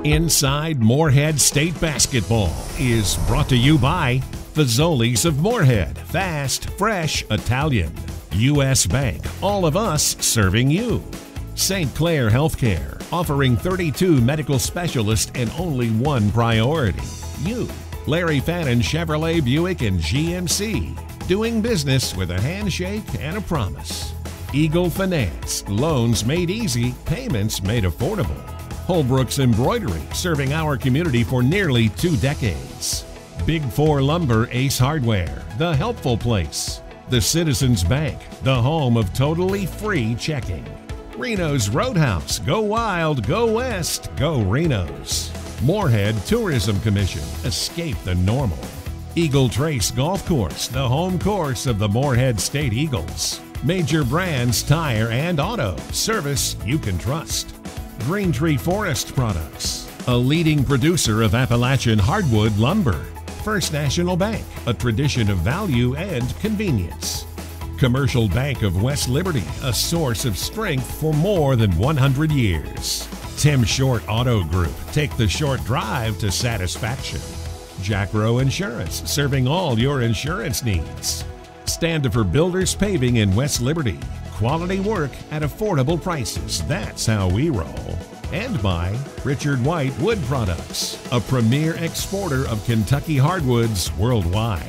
Inside Morehead State Basketball is brought to you by Fazoli's of Morehead, fast, fresh, Italian. U.S. Bank, all of us serving you. St. Clair Healthcare, offering 32 medical specialists and only one priority, you. Larry Fannin Chevrolet Buick and GMC, doing business with a handshake and a promise. Eagle Finance, loans made easy, payments made affordable. Holbrook's Embroidery, serving our community for nearly 2 decades. Big 4 Lumber Ace Hardware, the helpful place. The Citizens Bank, the home of totally free checking. Reno's Roadhouse, go wild, go west, go Reno's. Morehead Tourism Commission, escape the normal. Eagle Trace Golf Course, the home course of the Morehead State Eagles. Major Brands Tire and Auto, service you can trust. Green Tree Forest Products, a leading producer of Appalachian hardwood lumber. First National Bank, a tradition of value and convenience. Commercial Bank of West Liberty, a source of strength for more than 100 years. Tim Short Auto Group, take the short drive to satisfaction. Jack Rowe Insurance, serving all your insurance needs. Standifer Builders Paving in West Liberty, quality work at affordable prices, that's how we roll. And by Richard White Wood Products, a premier exporter of Kentucky hardwoods worldwide.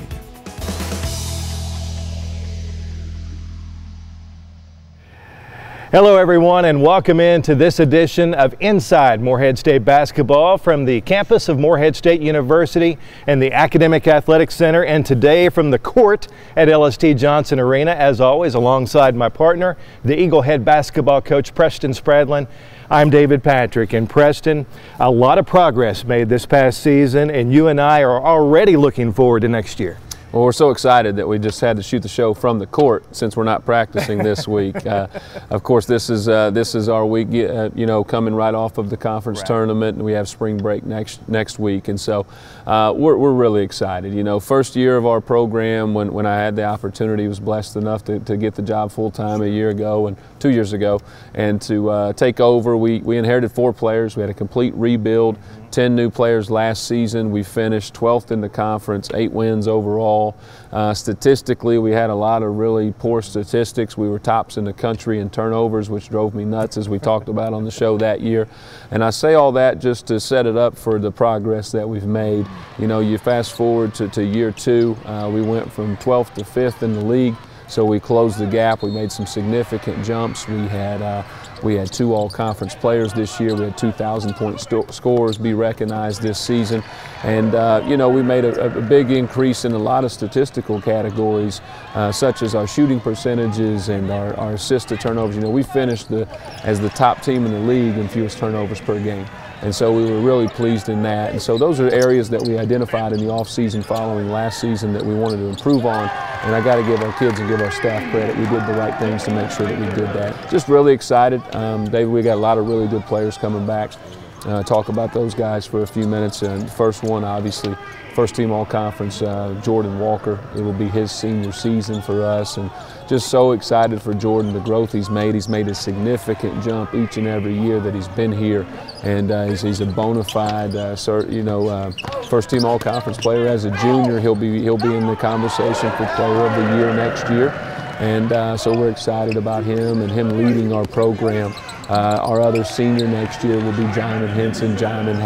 Hello everyone, and welcome into this edition of Inside Morehead State Basketball from the campus of Morehead State University and the Academic Athletics Center, and today from the court at LST Johnson Arena, as always, alongside my partner, the Eagle head basketball coach Preston Spradlin. I'm David Patrick, and Preston, a lot of progress made this past season, and you and I are already looking forward to next year. Well, we're so excited that we just had to shoot the show from the court since we're not practicing this week. Of course, this is our week, coming right off of the conference tournament, and we have spring break next week, and so we're really excited. You know, first year of our program, when I had the opportunity, was blessed enough to get the job full time a year ago and 2 years ago, and to take over. We inherited 4 players. We had a complete rebuild. 10 new players last season. We finished 12th in the conference, 8 wins overall. Statistically, we had a lot of really poor statistics. We were tops in the country in turnovers, which drove me nuts, as we talked about on the show that year. And I say all that just to set it up for the progress that we've made. You know, you fast forward to year 2, we went from 12th to 5th in the league. So we closed the gap. We made some significant jumps. We had 2 all-conference players this year. We had 2,000-point scorers be recognized this season. And, we made a big increase in a lot of statistical categories, such as our shooting percentages and our assist to turnovers. You know, we finished as the top team in the league in fewest turnovers per game. And so we were really pleased in that. And so those are areas that we identified in the offseason following last season that we wanted to improve on. And I got to give our kids and give our staff credit. We did the right things to make sure that we did that. Just really excited. David, we got a lot of really good players coming back. Talk about those guys for a few minutes. And first one, obviously, first team all-conference, Jordan Walker. It will be his senior season for us, and just so excited for Jordan, the growth he's made. He's made a significant jump each and every year that he's been here, and he's a bona fide, first team all-conference player. As a junior, he'll be in the conversation for player of the year next year, and so we're excited about him and him leading our program. Our other senior next year will be Jaimin Henson. Jaimin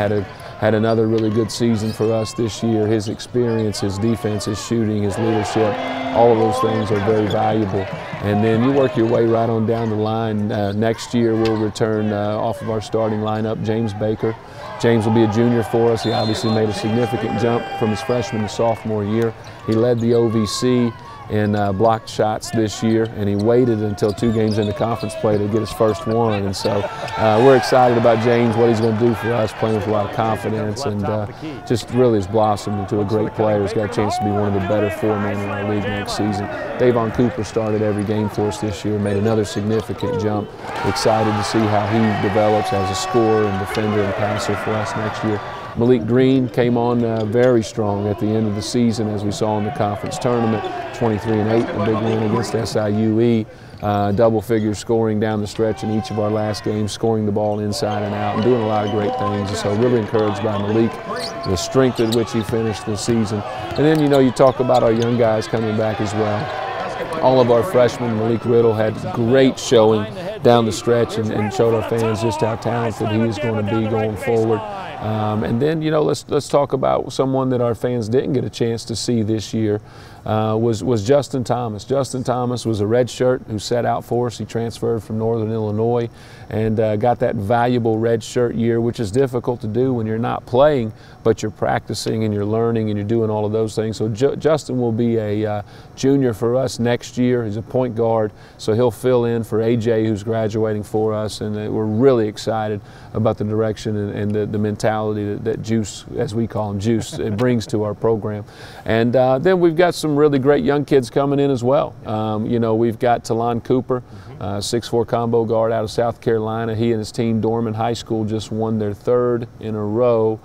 had another really good season for us this year. His experience, his defense, his shooting, his leadership, all of those things are very valuable. And then you work your way right on down the line. Next year we'll return off of our starting lineup James Baker. James will be a junior for us. He obviously made a significant jump from his freshman to sophomore year. He led the OVC in blocked shots this year, and he waited until 2 games into conference play to get his first one. And so we're excited about James, what he's going to do for us, playing with a lot of confidence, and just really has blossomed into a great player. He's got a chance to be one of the better 4-men in our league next season. Davon Cooper started every game for us this year, made another significant jump. Excited to see how he develops as a scorer and defender and passer for us next year. Malik Green came on very strong at the end of the season, as we saw in the conference tournament, 23-8, a big win against SIUE. Double figure scoring down the stretch in each of our last games, scoring the ball inside and out, and doing a lot of great things. And so really encouraged by Malik, the strength at which he finished the season. And then, you know, you talk about our young guys coming back as well. All of our freshmen, Malik Riddle had great showing down the stretch and showed our fans just how talented he is going to be going forward. And then, you know, let's talk about someone that our fans didn't get a chance to see this year. Was Justin Thomas. Justin Thomas was a redshirt who set out for us. He transferred from Northern Illinois and got that valuable redshirt year, which is difficult to do when you're not playing, but you're practicing and you're learning and you're doing all of those things. So Justin will be a junior for us next year. He's a point guard, so he'll fill in for AJ, who's graduating for us, and we're really excited about the direction and the mentality that Juice, as we call him, Juice, it brings to our program. And then we've got some really great young kids coming in as well. You know, we've got Talon Cooper, 6'4" combo guard out of South Carolina. He and his team, Dorman High School, just won their third in a row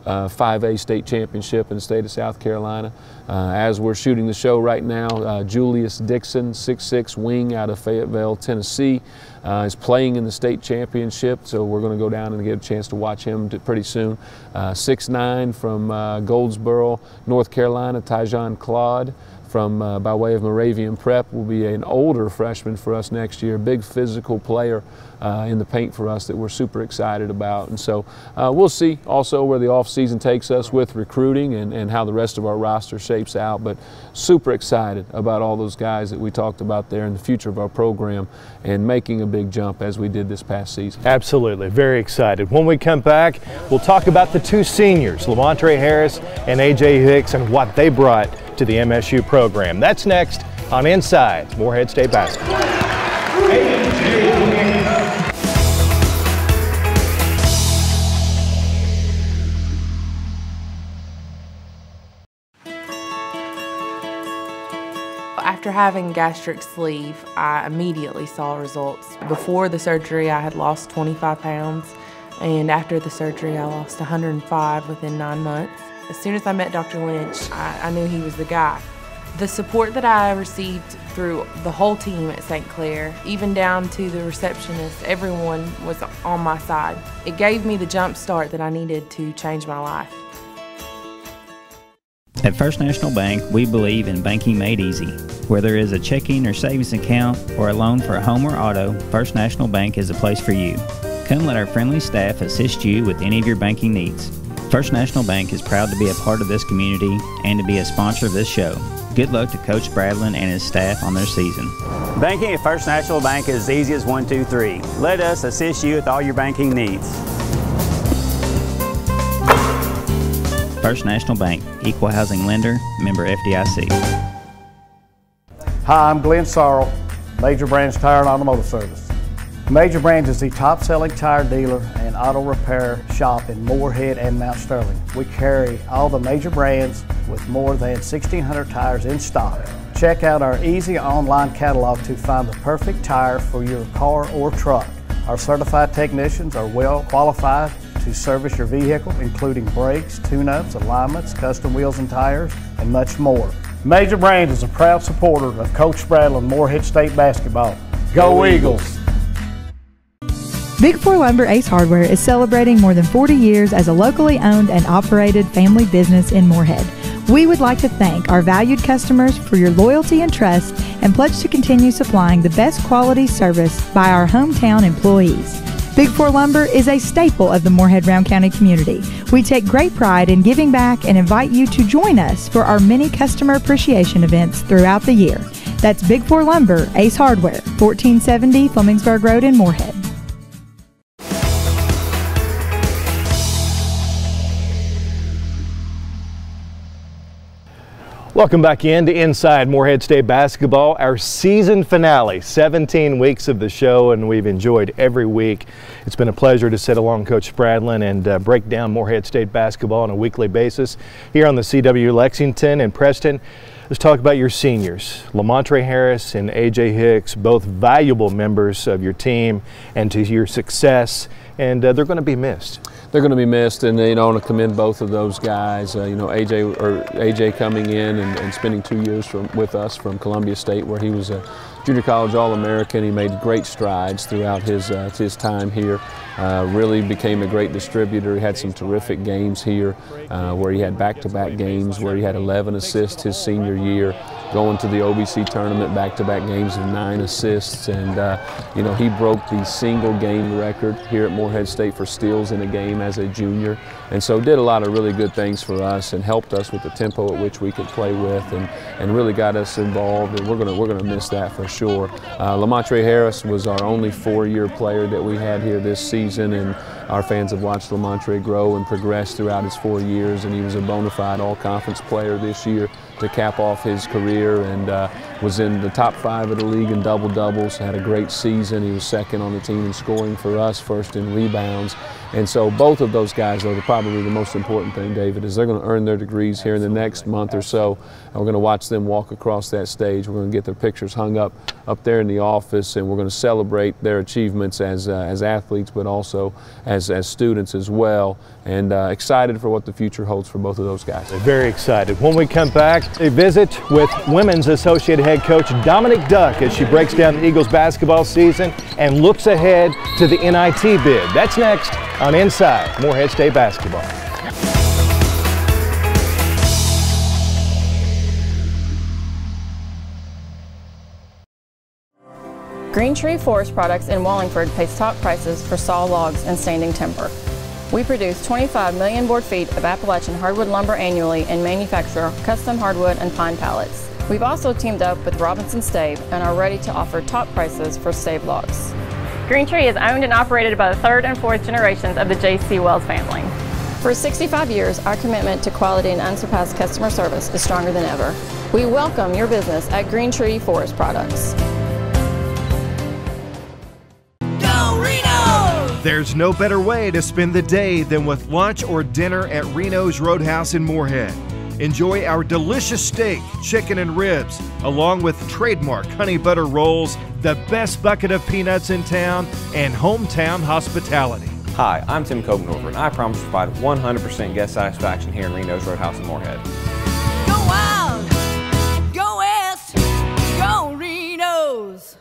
5A state championship in the state of South Carolina. As we're shooting the show right now, Julius Dixon, 6'6" wing out of Fayetteville, Tennessee, is playing in the state championship, so we're going to go down and get a chance to watch him pretty soon. 6'9" from Goldsboro, North Carolina, Tyjon Claude from by way of Moravian Prep will be an older freshman for us next year. Big physical player in the paint for us that we're super excited about. And so we'll see also where the off-season takes us with recruiting and how the rest of our roster shapes out. But super excited about all those guys that we talked about there in the future of our program and making a big jump as we did this past season. Absolutely, very excited. When we come back, we'll talk about the two seniors, Lamontre Harris and AJ Hicks, and what they brought to the MSU program. That's next on Inside Morehead State Basketball. After having gastric sleeve, I immediately saw results. Before the surgery, I had lost 25 pounds, and after the surgery, I lost 105 within 9 months. As soon as I met Dr. Lynch, I knew he was the guy. The support that I received through the whole team at St. Clair, even down to the receptionist, everyone was on my side. It gave me the jump start that I needed to change my life. At First National Bank, we believe in banking made easy. Whether it is a checking or savings account or a loan for a home or auto, First National Bank is the place for you. Come let our friendly staff assist you with any of your banking needs. First National Bank is proud to be a part of this community and to be a sponsor of this show. Good luck to Coach Bradlin and his staff on their season. Banking at First National Bank is as easy as 1, 2, 3. Let us assist you with all your banking needs. First National Bank, Equal Housing Lender, member FDIC. Hi, I'm Glenn Sorrell, Major Brands Tire and Automotive Service. Major Brands is the top-selling tire dealer and auto repair shop in Morehead and Mount Sterling. We carry all the major brands with more than 1,600 tires in stock. Check out our easy online catalog to find the perfect tire for your car or truck. Our certified technicians are well qualified to service your vehicle, including brakes, tune-ups, alignments, custom wheels and tires, and much more. Major Brands is a proud supporter of Coach Bradlin and Morehead State basketball. Go Eagles! Big Four Lumber Ace Hardware is celebrating more than 40 years as a locally owned and operated family business in Morehead. We would like to thank our valued customers for your loyalty and trust and pledge to continue supplying the best quality service by our hometown employees. Big Four Lumber is a staple of the Morehead-Round County community. We take great pride in giving back and invite you to join us for our many customer appreciation events throughout the year. That's Big Four Lumber Ace Hardware, 1470 Flemingsburg Road in Morehead. Welcome back to Inside Morehead State Basketball, our season finale, 17 weeks of the show, and we've enjoyed every week. It's been a pleasure to sit along Coach Bradlin and break down Morehead State basketball on a weekly basis here on the CW Lexington and Preston. Let's talk about your seniors, Lamontre Harris and AJ Hicks, both valuable members of your team and to your success, and they're going to be missed. They're going to be missed, and I want to commend both of those guys. AJ coming in and spending 2 years with us from Columbia State, where he was a junior college All-American. He made great strides throughout his time here. Really became a great distributor. He had some terrific games here, where he had back-to-back games, where he had 11 assists his senior year, going to the OVC tournament, back-to-back games of 9 assists, and he broke the single game record here at Morehead State for steals in a game as a junior, and so did a lot of really good things for us and helped us with the tempo at which we could play with, and really got us involved, and we're gonna miss that for sure. Lamontre Harris was our only 4-year player that we had here this season, and our fans have watched Lamontre grow and progress throughout his 4 years, and he was a bona fide all-conference player this year to cap off his career, and was in the top 5 of the league in double-doubles, had a great season. He was second on the team in scoring for us, first in rebounds. And so both of those guys, though, probably the most important thing, David, is they're going to earn their degrees here in the next month or so. And we're going to watch them walk across that stage. We're going to get their pictures hung up there in the office, and we're going to celebrate their achievements as athletes, but also as students as well. And excited for what the future holds for both of those guys. Very excited. When we come back, a visit with Women's Associate Head Coach Dominique Duck as she breaks down the Eagles basketball season and looks ahead to the NIT bid. That's next on Inside Morehead State Basketball. Green Tree Forest Products in Wallingford pays top prices for saw logs and standing timber. We produce 25 million board feet of Appalachian hardwood lumber annually and manufacture custom hardwood and pine pallets. We've also teamed up with Robinson Stave and are ready to offer top prices for stave logs. Green Tree is owned and operated by the 3rd and 4th generations of the J.C. Wells family. For 65 years, our commitment to quality and unsurpassed customer service is stronger than ever. We welcome your business at Green Tree Forest Products. There's no better way to spend the day than with lunch or dinner at Reno's Roadhouse in Morehead. Enjoy our delicious steak, chicken, and ribs, along with trademark honey butter rolls, the best bucket of peanuts in town, and hometown hospitality. Hi, I'm Tim Kobenover, and I promise to provide 100% guest satisfaction here in Reno's Roadhouse in Morehead. Go wild, go west, go Reno's.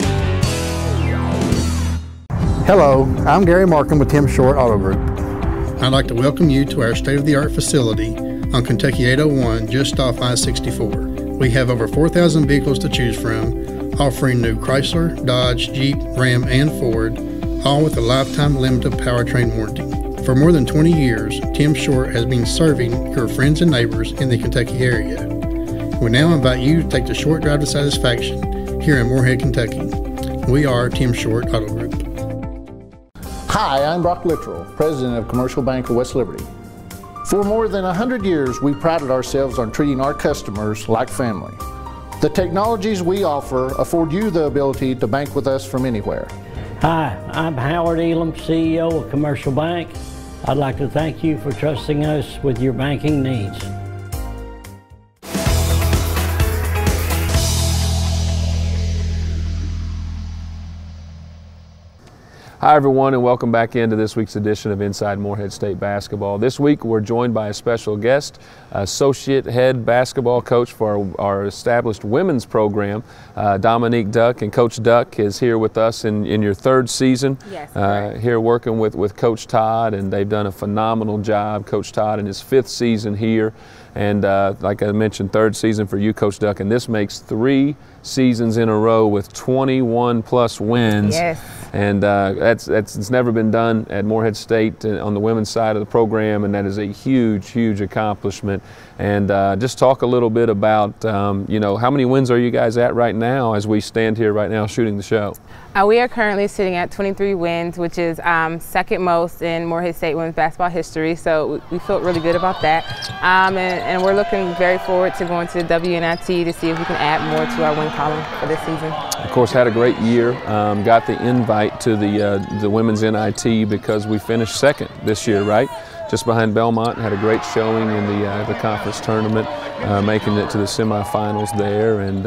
Hello, I'm Gary Markham with Tim Short Auto Group. I'd like to welcome you to our state-of-the-art facility on Kentucky 801, just off I-64. We have over 4,000 vehicles to choose from, offering new Chrysler, Dodge, Jeep, Ram, and Ford, all with a lifetime limited powertrain warranty. For more than 20 years, Tim Short has been serving your friends and neighbors in the Kentucky area. We now invite you to take the short drive to satisfaction here in Morehead, Kentucky. We are Tim Short Auto Group. Hi, I'm Brock Littrell, President of Commercial Bank of West Liberty. For more than 100 years, we prided ourselves on treating our customers like family. The technologies we offer afford you the ability to bank with us from anywhere. Hi, I'm Howard Elam, CEO of Commercial Bank. I'd like to thank you for trusting us with your banking needs. Hi everyone, and welcome back into this week's edition of Inside Morehead State Basketball. This week we're joined by a special guest, Associate Head Basketball Coach for our established women's program, Dominique Duck. And Coach Duck is here with us in your 3rd season. Yes, here working with Coach Todd, and they've done a phenomenal job. Coach Todd in his 5th season here, and like I mentioned, 3rd season for you, Coach Duck, and this makes 3 seasons in a row with 21 plus wins. Yes. And it's never been done at Morehead State on the women's side of the program, and that is a huge accomplishment. And just talk a little bit about, how many wins are you guys at right now as we stand here right now shooting the show? We are currently sitting at 23 wins, which is 2nd most in Morehead State women's basketball history. So we feel really good about that. And we're looking very forward to going to the WNIT to see if we can add more to our win column for this season. Of course, had a great year. Got the invite to the women's NIT because we finished 2nd this year, right? just behind Belmont. Had a great showing in the conference tournament, making it to the semifinals there, and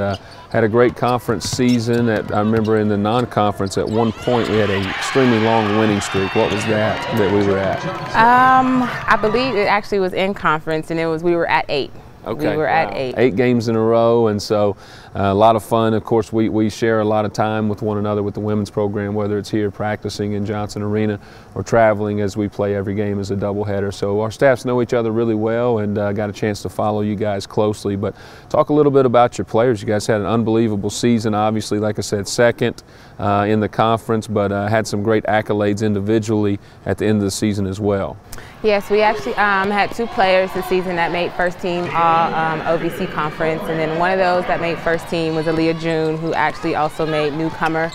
had a great conference season. I remember in the non-conference at one point we had an extremely long winning streak. What was that we were at? I believe it actually was in conference, and we were at 8. Okay. We were at 8. 8 games in a row, and so a lot of fun. Of course, we share a lot of time with one another with the women's program, whether it's here practicing in Johnson Arena or traveling as we play every game as a doubleheader. So our staffs know each other really well, and got a chance to follow you guys closely. But talk a little bit about your players. You guys had an unbelievable season, obviously, like I said, second in the conference, but had some great accolades individually at the end of the season as well. Yes, we actually had 2 players this season that made first team all OVC conference, and then one of those that made first team was Aaliyah June, who actually also made newcomer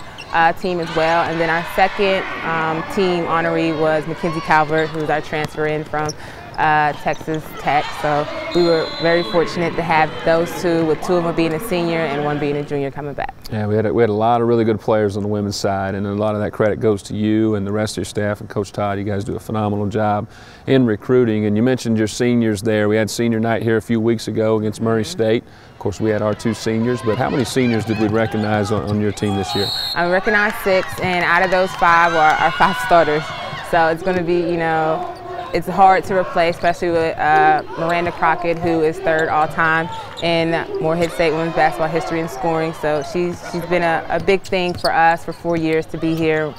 team as well. And then our second team honoree was Mackenzie Calvert, who's our transfer in from Texas Tech. So we were very fortunate to have those 2, with 2 of them being a senior and 1 being a junior coming back. Yeah, we had a lot of really good players on the women's side, and a lot of that credit goes to you and the rest of your staff and Coach Todd. You guys do a phenomenal job in recruiting. And you mentioned your seniors there. We had senior night here a few weeks ago against Murray State. Of course, we had our 2 seniors, but how many seniors did we recognize on your team this year? I recognized 6, and out of those 5 are our 5 starters. So it's going to be, it's hard to replace, especially with Miranda Crockett, who is 3rd all-time in Morehead State women's basketball history and scoring. So she's been a big thing for us for 4 years to be here.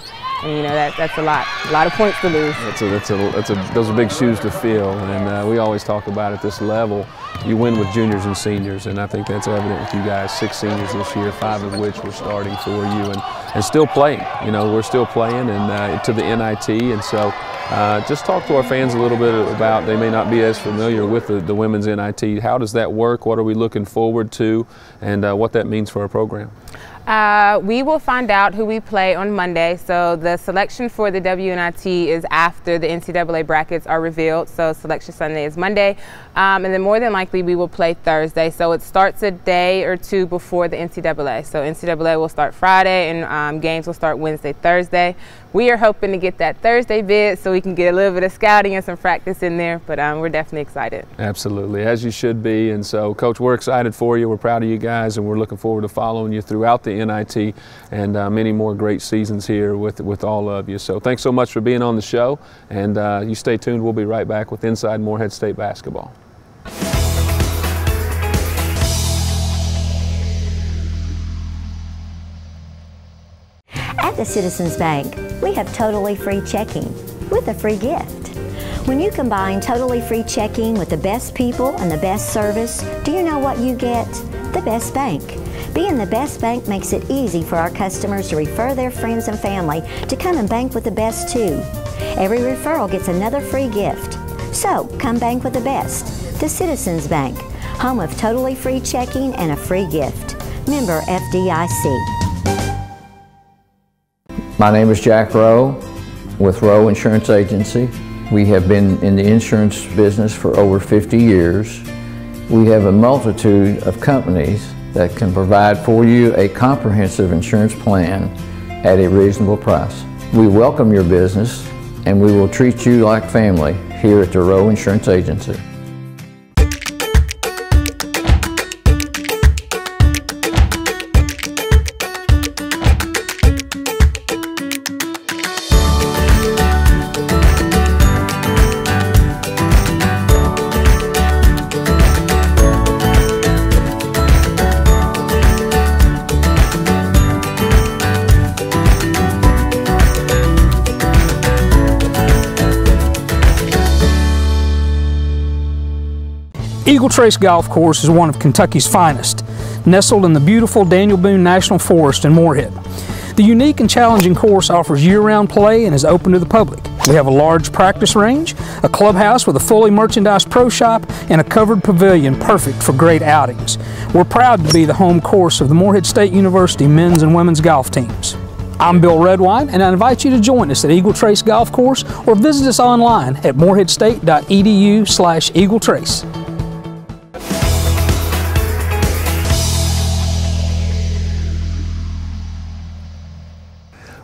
And that's a lot of points to lose. Those are big shoes to fill, and we always talk about at this level, you win with juniors and seniors, and I think that's evident with you guys. 6 seniors this year, 5 of which were starting for you, and still playing. We're still playing, and to the NIT, and so just talk to our fans a little bit about, they may not be as familiar with the women's NIT. How does that work? What are we looking forward to, and what that means for our program? We will find out who we play on Monday. So the selection for the WNIT is after the NCAA brackets are revealed. So selection Sunday is Monday. And then more than likely we will play Thursday. So it starts a day or 2 before the NCAA. So NCAA will start Friday, and games will start Wednesday, Thursday. We are hoping to get that Thursday bid so we can get a little bit of scouting and some practice in there, but we're definitely excited. Absolutely, as you should be. And so, Coach, we're excited for you. We're proud of you guys, and we're looking forward to following you throughout the NIT and many more great seasons here with all of you. So thanks so much for being on the show, and you stay tuned. We'll be right back with Inside Morehead State Basketball. At the Citizens Bank, we have totally free checking with a free gift. When you combine totally free checking with the best people and the best service, do you know what you get? The best bank. Being the best bank makes it easy for our customers to refer their friends and family to come and bank with the best too. Every referral gets another free gift. So come bank with the best. The Citizens Bank, home of totally free checking and a free gift. Member FDIC. My name is Jack Rowe with Rowe Insurance Agency. We have been in the insurance business for over 50 years. We have a multitude of companies that can provide for you a comprehensive insurance plan at a reasonable price. We welcome your business, and we will treat you like family here at the Rowe Insurance Agency. Eagle Trace Golf Course is one of Kentucky's finest, nestled in the beautiful Daniel Boone National Forest in Morehead. The unique and challenging course offers year-round play and is open to the public. We have a large practice range, a clubhouse with a fully merchandised pro shop, and a covered pavilion perfect for great outings. We're proud to be the home course of the Morehead State University men's and women's golf teams. I'm Bill Redwine, and I invite you to join us at Eagle Trace Golf Course or visit us online at moreheadstate.edu/EagleTrace.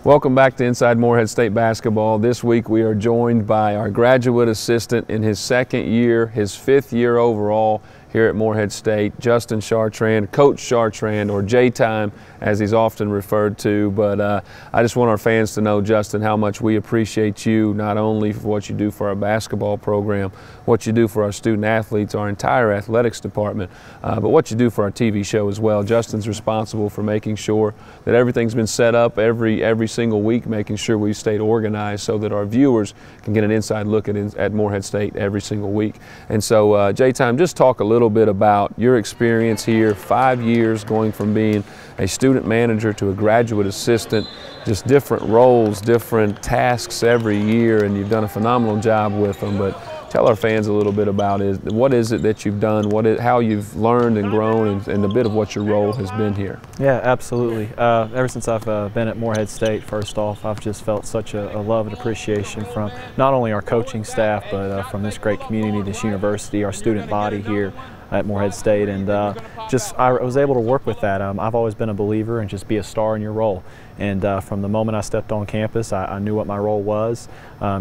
Welcome back to Inside Morehead State Basketball. This week we are joined by our graduate assistant in his second year, his 5th year overall here at Morehead State, Justin Chartrand, Coach Chartrand, or J-Time as he's often referred to. But I just want our fans to know, Justin, how much we appreciate you, not only for what you do for our basketball program, what you do for our student athletes, our entire athletics department, but what you do for our TV show as well. Justin's responsible for making sure that everything's been set up every single week, making sure we stayed organized so that our viewers can get an inside look at Morehead State every single week. And so, J-Time, just talk a little bit about your experience here, 5 years going from being a student manager to a graduate assistant, just different roles, different tasks every year, and you've done a phenomenal job with them. But tell our fans a little bit about what is it that you've done, how you've learned and grown, and a bit of what your role has been here. Yeah, absolutely. Ever since I've been at Morehead State, first off, I've just felt such a love and appreciation from not only our coaching staff, but from this great community, this university, our student body here at Morehead State, and I was able to work with that. I've always been a believer in just be a star in your role, and from the moment I stepped on campus, I knew what my role was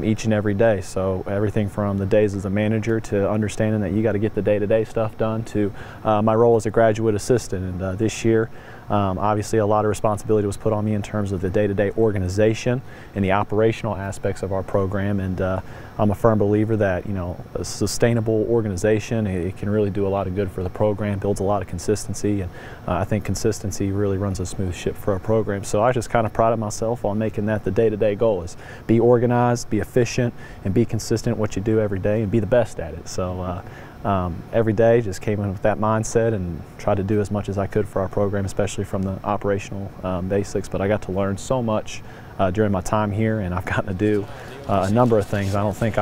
each and every day. So everything from the days as a manager to understanding that you got to get the day-to-day stuff done to my role as a graduate assistant. And this year, obviously a lot of responsibility was put on me in terms of the day-to-day organization and the operational aspects of our program, and I'm a firm believer that, you know, a sustainable organization, it can really do a lot of good for the program, builds a lot of consistency, and I think consistency really runs a smooth ship for our program. So I just kind of prided myself on making that the day-to-day goal, is be organized, be efficient, and be consistent at what you do every day and be the best at it. So every day just came in with that mindset and tried to do as much as I could for our program, especially from the operational basics. But I got to learn so much during my time here, and I've gotten to do a number of things. I don't think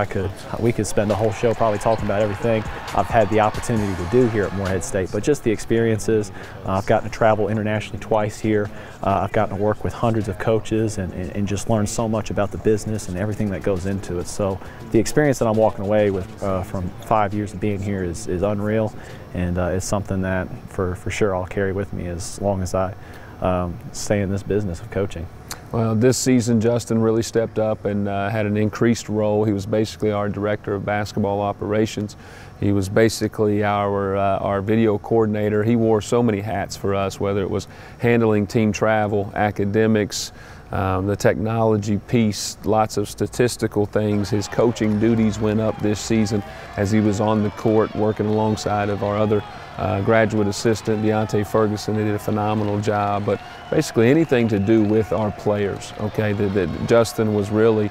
we could spend a whole show probably talking about everything I've had the opportunity to do here at Morehead State, but just the experiences. I've gotten to travel internationally twice here. I've gotten to work with hundreds of coaches and just learn so much about the business and everything that goes into it. So the experience that I'm walking away with from 5 years of being here is unreal, and it's something that for sure I'll carry with me as long as I stay in this business of coaching. Well, this season, Justin really stepped up and had an increased role. He was basically our director of basketball operations. He was basically our video coordinator. He wore so many hats for us, whether it was handling team travel, academics, the technology piece, lots of statistical things. His coaching duties went up this season as he was on the court working alongside of our other graduate assistant, Deontay Ferguson. They did a phenomenal job, but basically anything to do with our players, okay, that Justin was really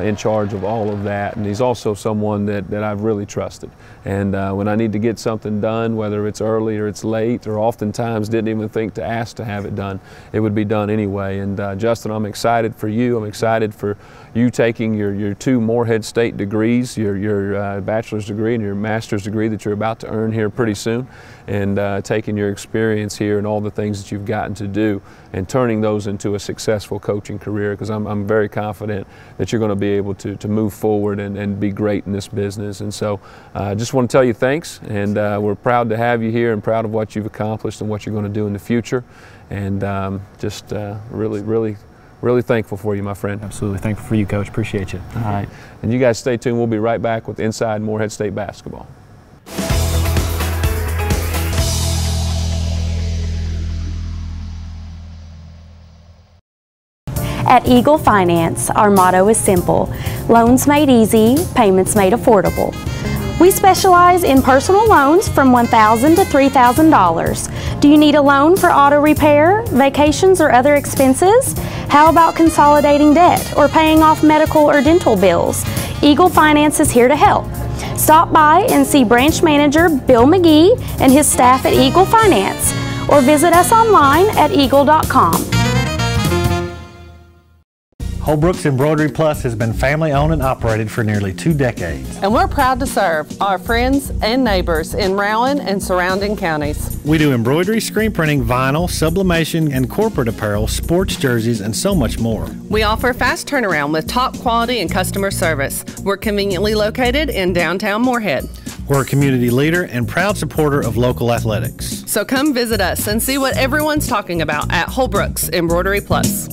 in charge of all of that, and he's also someone that I've really trusted. And when I need to get something done, whether it's early or it's late, or oftentimes didn't even think to ask to have it done, it would be done anyway. And Justin, I'm excited for you. I'm excited for you taking your 2 Morehead State degrees, your bachelor's degree and your master's degree that you're about to earn here pretty soon, and taking your experience here and all the things that you've gotten to do and turning those into a successful coaching career, because I'm very confident that you're going to be able to move forward and be great in this business. And so I just want to tell you thanks, and we're proud to have you here and proud of what you've accomplished and what you're going to do in the future, and just really thankful for you, my friend. Absolutely thankful for you, Coach. Appreciate you. All right. And you guys stay tuned. We'll be right back with Inside Morehead State Basketball. At Eagle Finance, our motto is simple: loans made easy, payments made affordable. We specialize in personal loans from $1,000 to $3,000. Do you need a loan for auto repair, vacations, or other expenses? How about consolidating debt or paying off medical or dental bills? Eagle Finance is here to help. Stop by and see branch manager Bill McGee and his staff at Eagle Finance, or visit us online at eagle.com. Holbrook's Embroidery Plus has been family owned and operated for nearly 2 decades. And we're proud to serve our friends and neighbors in Rowan and surrounding counties. We do embroidery, screen printing, vinyl, sublimation, and corporate apparel, sports jerseys, and so much more. We offer fast turnaround with top quality and customer service. We're conveniently located in downtown Morehead. We're a community leader and proud supporter of local athletics. So come visit us and see what everyone's talking about at Holbrook's Embroidery Plus.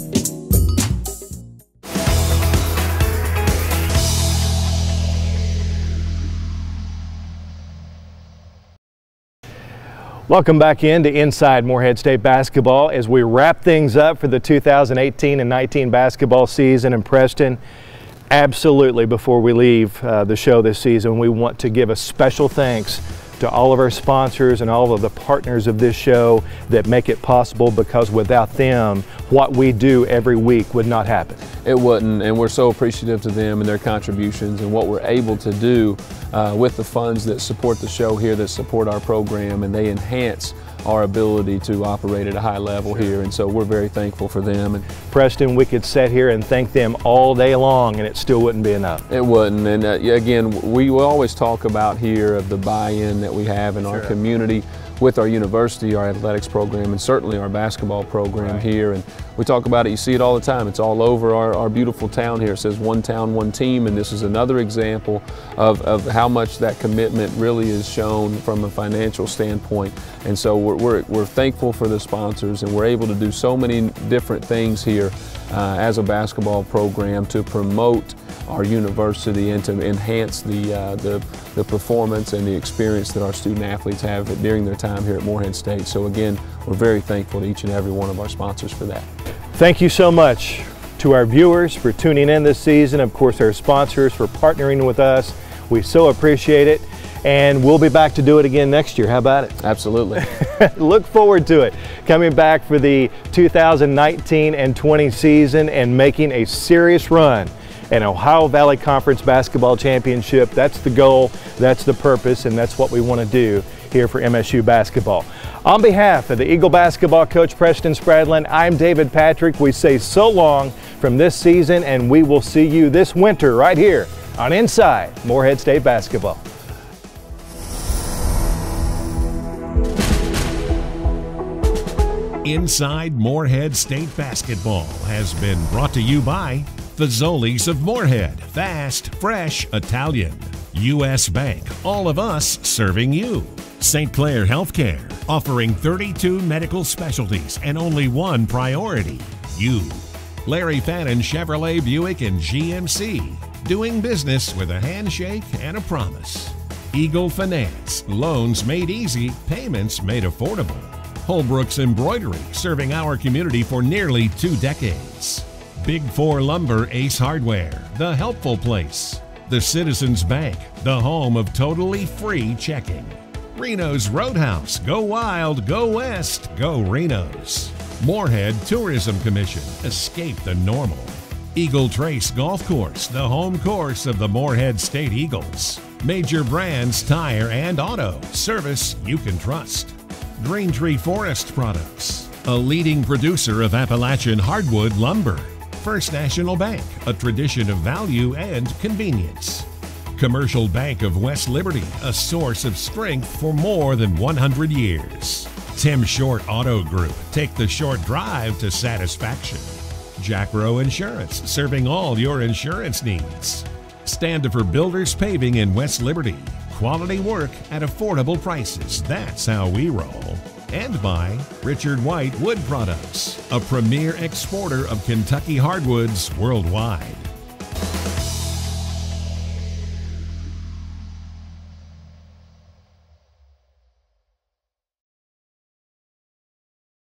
Welcome back into Inside Morehead State Basketball as we wrap things up for the 2018 and 19 basketball season. And Preston, absolutely, before we leave the show this season, we want to give a special thanks to all of our sponsors and all of the partners of this show that make it possible, because without them, what we do every week would not happen. It wouldn't, and we're so appreciative to them and their contributions and what we're able to do with the funds that support the show here, that support our program, and they enhance our ability to operate at a high level here, and so we're very thankful for them. And Preston, we could sit here and thank them all day long and it still wouldn't be enough. It wouldn't, and again, we will always talk about here of the buy-in that we have in our community with our university, our athletics program, and certainly our basketball program here. And we talk about it, you see it all the time. It's all over our beautiful town here. It says one town, one team, and this is another example of how much that commitment really is shown from a financial standpoint. And so we're thankful for the sponsors, and we're able to do so many different things here as a basketball program to promote our university and to enhance the performance and the experience that our student athletes have during their time here at Morehead State. So again, we're very thankful to each and every one of our sponsors for that. Thank you so much to our viewers for tuning in this season. Of course, our sponsors for partnering with us. We so appreciate it. And we'll be back to do it again next year. How about it? Absolutely. Look forward to it. Coming back for the 2019 and 20 season and making a serious run an Ohio Valley Conference Basketball Championship. That's the goal, that's the purpose, and that's what we want to do here for MSU basketball. On behalf of the Eagle basketball coach Preston Spradlin, I'm David Patrick. We say so long from this season, and we will see you this winter right here on Inside Morehead State Basketball. Inside Morehead State Basketball has been brought to you by Fazoli's of Morehead, fast, fresh, Italian. U.S. Bank, all of us serving you. St. Clair Healthcare, offering 32 medical specialties and only one priority, you. Larry Fannin Chevrolet Buick and GMC, doing business with a handshake and a promise. Eagle Finance, loans made easy, payments made affordable. Holbrook's Embroidery, serving our community for nearly 2 decades. Big 4 Lumber Ace Hardware, the helpful place. The Citizens Bank, the home of totally free checking. Reno's Roadhouse, go wild, go west, go Reno's. Morehead Tourism Commission, escape the normal. Eagle Trace Golf Course, the home course of the Morehead State Eagles. Major Brands Tire and Auto, service you can trust. Green Tree Forest Products, a leading producer of Appalachian hardwood lumber. First National Bank, a tradition of value and convenience. Commercial Bank of West Liberty, a source of strength for more than 100 years. Tim Short Auto Group, take the short drive to satisfaction. Jack Rowe Insurance, serving all your insurance needs. Standifer Builders Paving in West Liberty, quality work at affordable prices, that's how we roll. And by Richard White Wood Products, a premier exporter of Kentucky hardwoods worldwide.